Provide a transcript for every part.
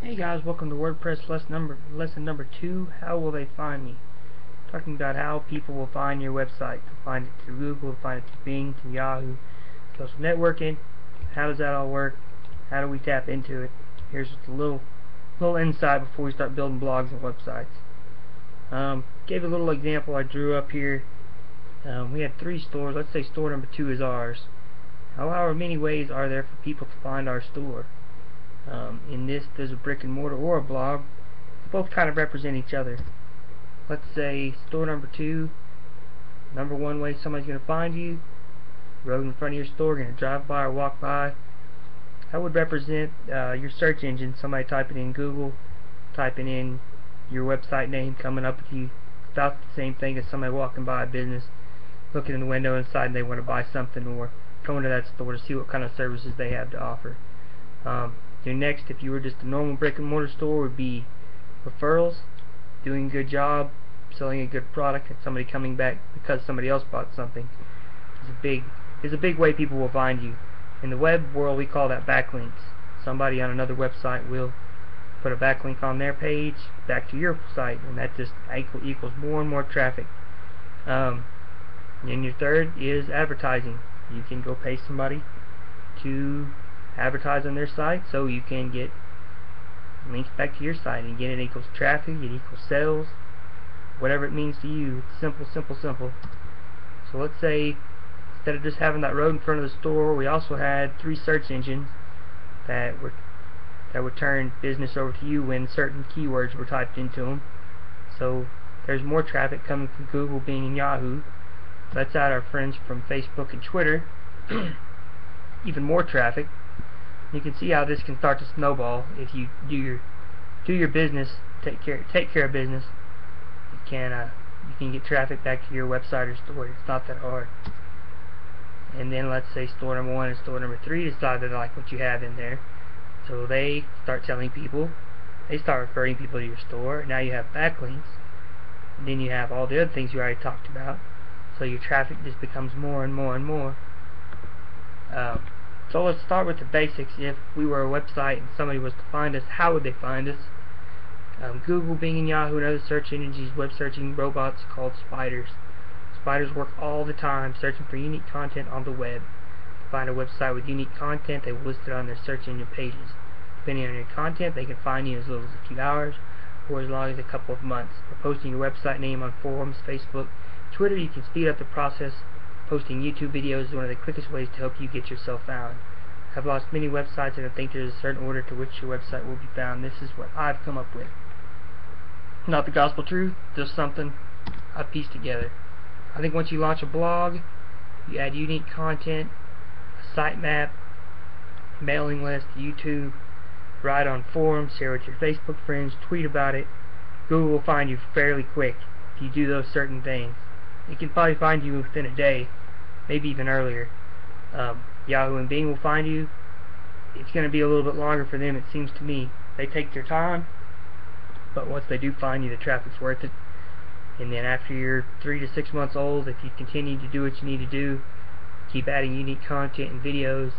Hey guys, welcome to WordPress lesson number 2. How will they find me? Talking about how people will find your website. They'll find it through Google, they'll find it through Bing, through Yahoo, social networking. How does that all work? How do we tap into it? Here's just a little insight before we start building blogs and websites. Gave a little example I drew up here. We had 3 stores. Let's say store number 2 is ours. However many ways are there for people to find our store? In this, there's a brick and mortar or a blog. They both kind of represent each other. Let's say store number 2, number 1 way somebody's going to find you, road in front of your store, going to drive by or walk by. That would represent your search engine, somebody typing in Google, typing in your website name, coming up with you. About the same thing as somebody walking by a business, looking in the window inside and they want to buy something, or going to that store to see what kind of services they have to offer. Your next, if you were just a normal brick and mortar store, would be referrals, doing a good job, selling a good product, and somebody coming back because somebody else bought something. Is a big way people will find you. In the web world, we call that backlinks. Somebody on another website will put a backlink on their page back to your site, and that just equals more and more traffic. And your third is advertising. You can go pay somebody to advertise on their site, so you can get links back to your site, and again, it equals traffic, it equals sales, whatever it means to you. It's simple, simple, simple. So let's say instead of just having that road in front of the store, we also had 3 search engines that would turn business over to you when certain keywords were typed into them. So there's more traffic coming from Google, Bing, and Yahoo. Let's add our friends from Facebook and Twitter. Even more traffic. You can see how this can start to snowball if you do your business, take care of business. You can get traffic back to your website or store. It's not that hard. And then let's say store number 1 and store number 3 decide they like what you have in there, so they start telling people. They start referring people to your store. Now you have backlinks. And then you have all the other things you already talked about. So your traffic just becomes more and more and more. So let's start with the basics. If we were a website and somebody was to find us, how would they find us? Google, Bing, and Yahoo and other search engines use web searching robots called spiders. Spiders work all the time searching for unique content on the web. To find a website with unique content, they will list it on their search engine pages. Depending on your content, they can find you as little as a few hours or as long as a couple of months. For posting your website name on forums, Facebook, Twitter, you can speed up the process. Posting YouTube videos is one of the quickest ways to help you get yourself found. I've lost many websites, and I think there's a certain order to which your website will be found. This is what I've come up with. Not the gospel truth, just something I've pieced together. I think once you launch a blog, you add unique content, a sitemap, mailing list, YouTube, write on forums, share with your Facebook friends, tweet about it. Google will find you fairly quick if you do those certain things. It can probably find you within a day, maybe even earlier. Yahoo and Bing will find you. It's going to be a little bit longer for them, it seems to me. They take their time, but once they do find you, the traffic's worth it. And then after you're 3 to 6 months old, if you continue to do what you need to do, keep adding unique content and videos,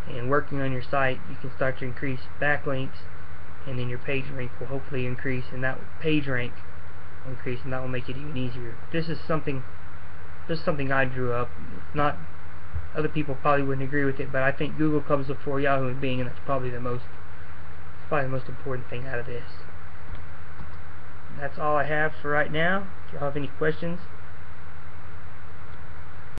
and working on your site, you can start to increase backlinks, and then your page rank will hopefully increase, and that page rank will increase, and that will make it even easier. This is something I drew up. It's not, other people probably wouldn't agree with it, but I think Google comes before Yahoo and Bing, and that's probably the most important thing out of this. That's all I have for right now. If y'all have any questions,